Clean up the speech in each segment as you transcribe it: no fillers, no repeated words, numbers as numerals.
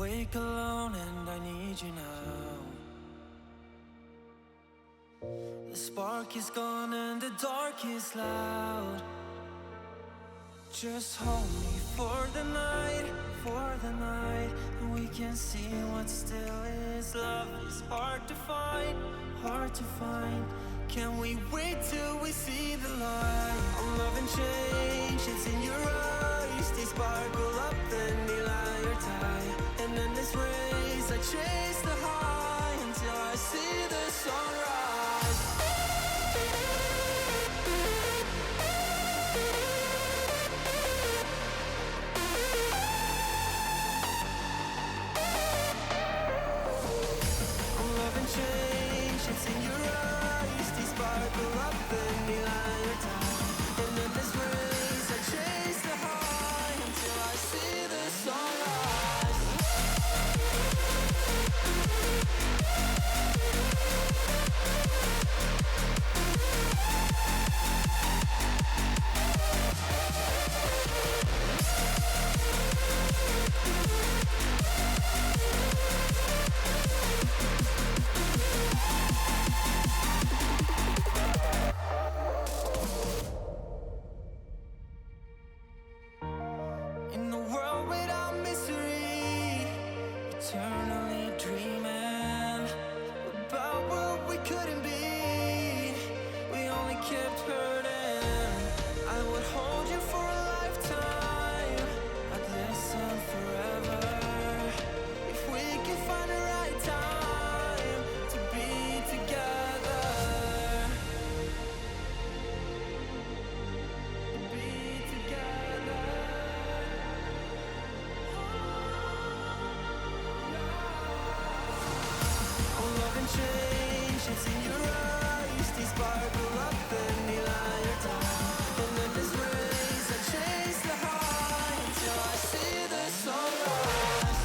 awake alone and I need you now. The spark is gone and the dark is loud. Just hold me for the night, and we can see what still is. Love is hard to find, hard to find. Can we wait till we see the light? I'm loving change, it's in your eyes. They sparkle up, then they lie or tie. And in this race I chase the high until I see the sunrise. I'm loving change, it's in your eyes. They sparkle up, then they lie or die. And in this race I chase the high until I see the sunrise. In a world without misery, eternally dreaming about what we couldn't be. We only kept hurting. I would hold you for a lifetime. I'd listen forever. If we could find the right time to be together, to be together. I'm loving change, it's in your eyes. They sparkle up, then they lie or die. And in this race I chase the high until I see the sunrise.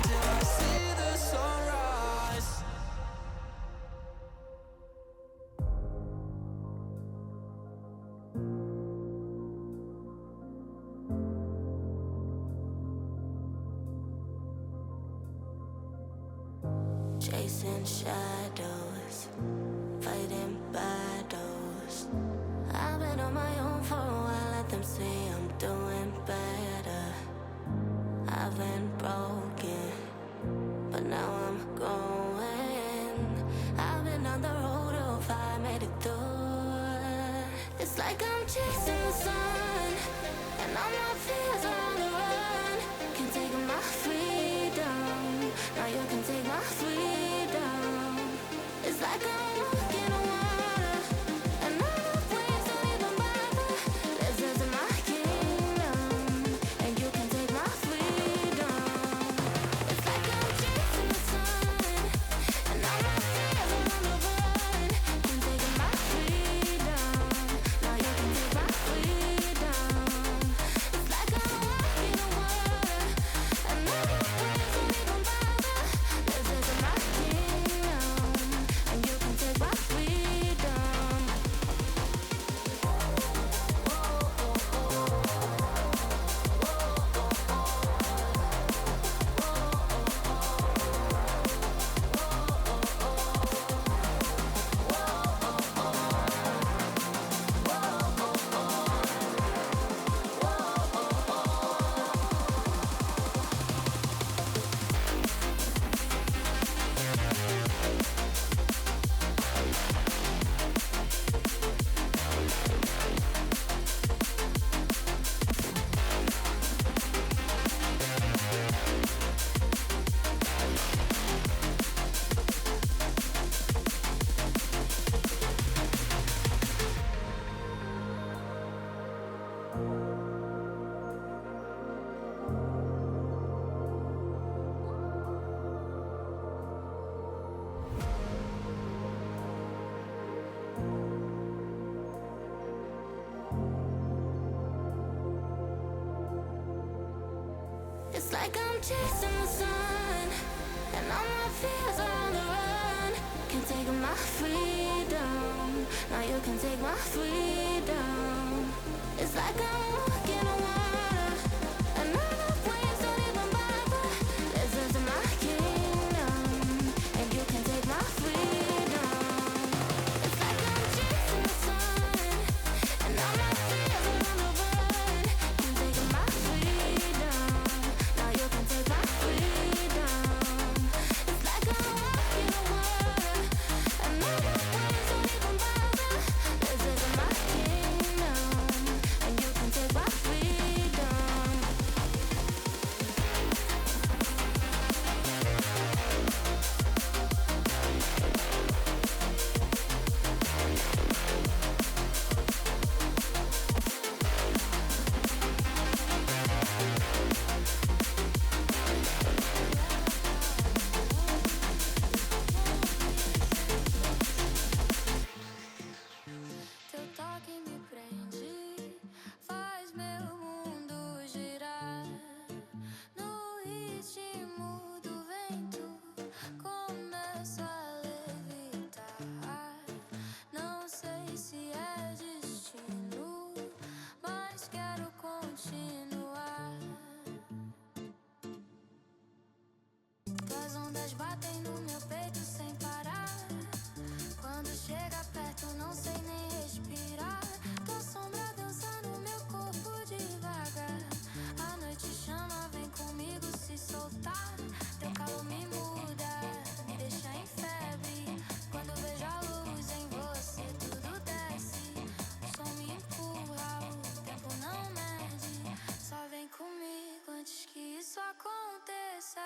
Till I see the sunrise. Chasing shadows, fighting battles. I've been on my own for a while, let them say I'm doing better. I've been broken, but now I'm going. I've been on the road of fire, made it through. It's like I'm chasing the sun, and all my fears are on the run. Can take my freedom, now you can take my freedom. It's like I'm walking on water, and all the waves don't even bother. This is my kingdom, and you can take my freedom. It's like I'm chasing the sun, and all my fears are on the run. Can take my freedom, now you can take my freedom. It's like I'm walking on water, and all the waves don't even bother. like I'm chasing the sun, and all my fears are on the run. Can't take my freedom, now you can take my freedom. It's like I'm walking on water, and all the waves don't even bother. This is my kingdom, and you can take my freedom. It's like I'm chasing the sun, and all my fears are on the run. Can't take my freedom, now you can take my freedom. It's like I'm walking on water, and all the waves don't even bother. This is my kingdom, and you can take my freedom. Teu toque me prende, faz meu mundo girar. No ritmo do vento, começo a levitar. Não sei se é destino, mas quero continuar. Tuas ondas batem no meu peito sem parar. Quando chega perto não sei nem respirar. Tua sombra dança no meu corpo devagar. A noite chama, vem comigo se soltar. Teu calor me muda, me deixa em febre. Quando vejo a luz em você tudo desce. O som me empurra, o tempo não mede. Só vem comigo antes que isso aconteça.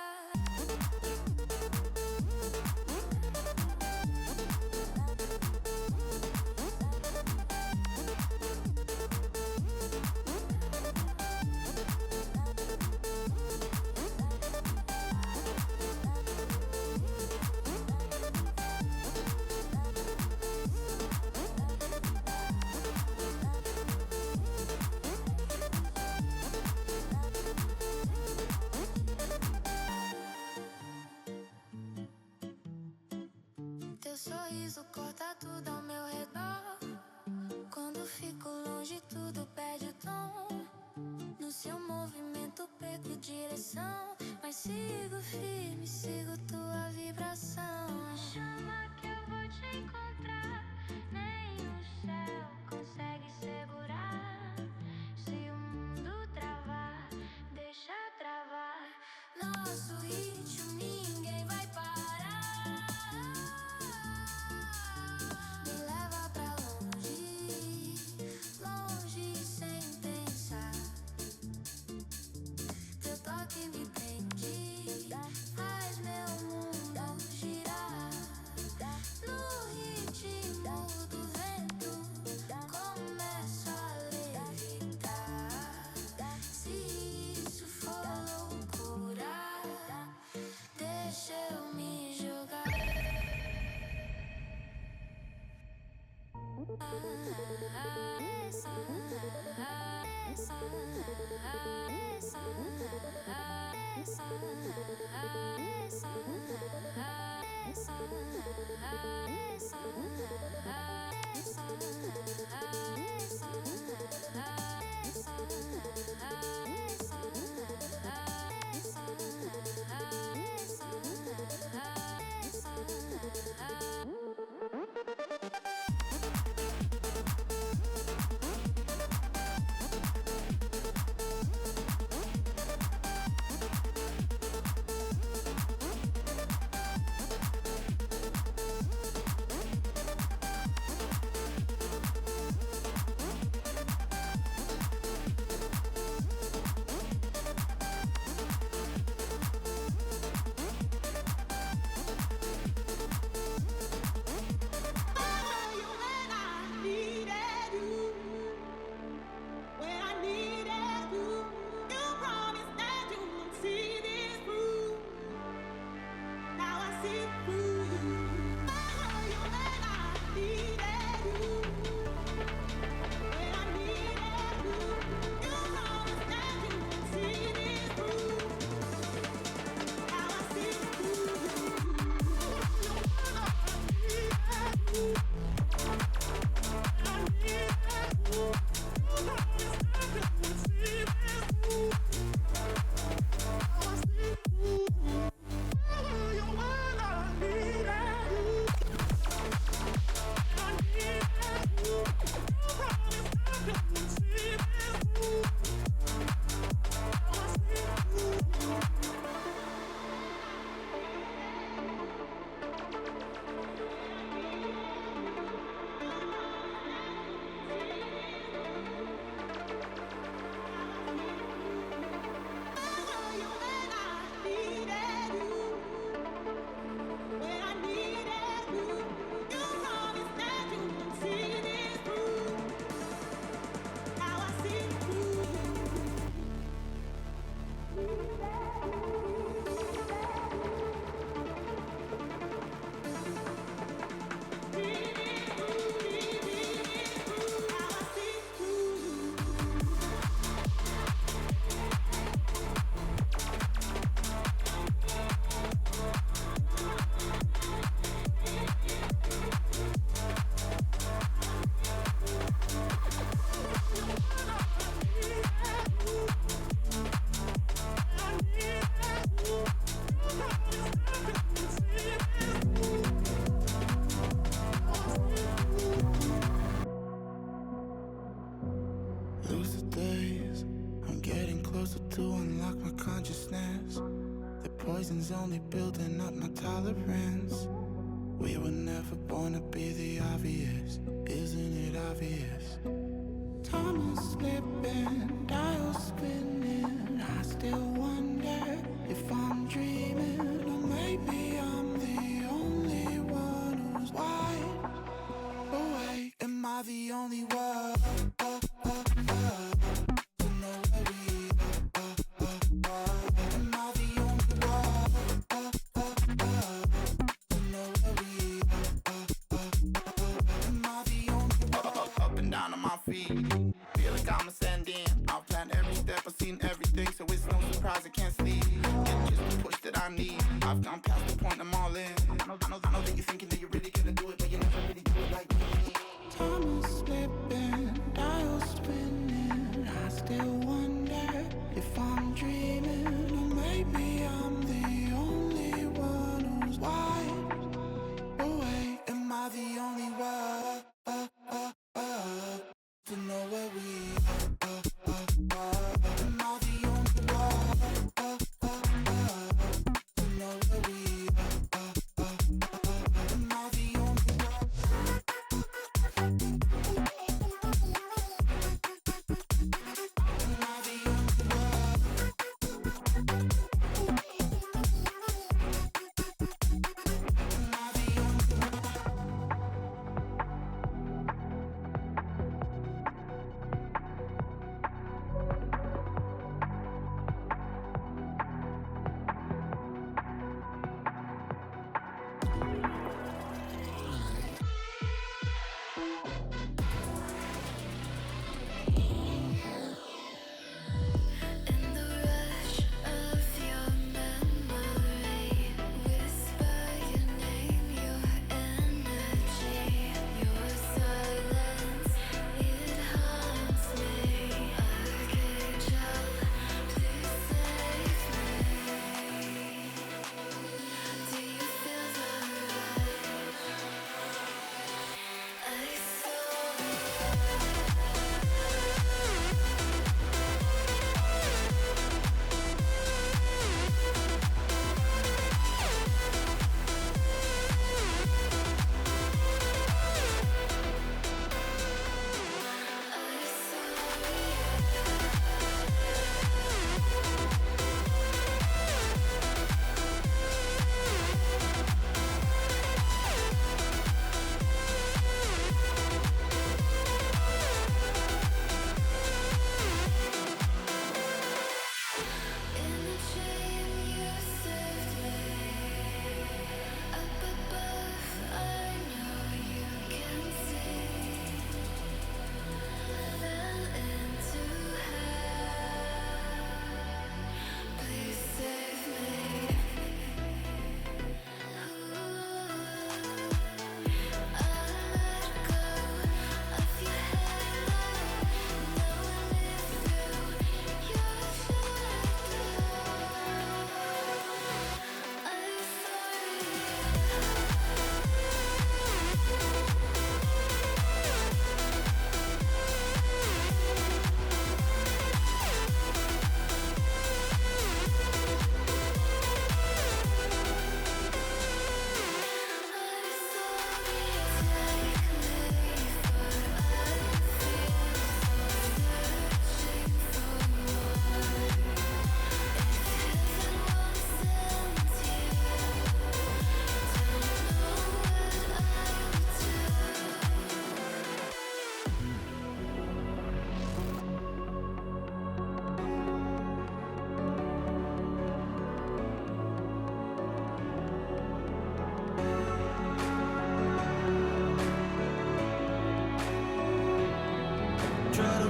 Teu sorriso corta tudo ao meu redor. Quando fico longe tudo perde o tom. No seu movimento perco direção, mas sigo firme, sigo tua vibração. Chama que eu vou te encontrar, nem o céu consegue segurar. Se o mundo travar, deixa travar. Nosso ritmo ninguém vai parar. Me leva pra longe, longe sem pensar. Teu toque me prende, faz meu mundo girar. No ritmo do vento, começo a levitar. Se isso for loucura, Lucid days, I'm getting closer to unlock my consciousness. The poison's only building up my tolerance. We were never born to be the obvious, isn't it obvious? Time is slipping, dials spinning. I still wonder if I'm dreaming, or maybe I'm the only one who's wide awake. Am I the only one? To know where we are. Am I the only one? To know where we are. Am I the only one? Up and down on my feet, feel like I'm ascending. I've planned every step, I've seen everything, so it's no surprise I can't sleep. It's just the push that I need. I've gone past the point, I'm all in. I know that you're thinking that you're really gonna do it, but you never really do it like me. Time is slipping, dials spinning. I still wonder if I'm dreaming, or maybe I'm the only one who's wide awake. Am I the only one to know where we are? Am I the only one to know where we are? Am I the only one? Am I the only one? Am I the only one? In the rush of your memory, whisper your name, your energy, your silence, it haunts me. Archangel, please save me. Do you feel the rush? I saw you. In the chain you saved me. Up above, I know you can see. Fell into hell. Please save me. I let go of your halo. Now I live through your shadow. I saw Try to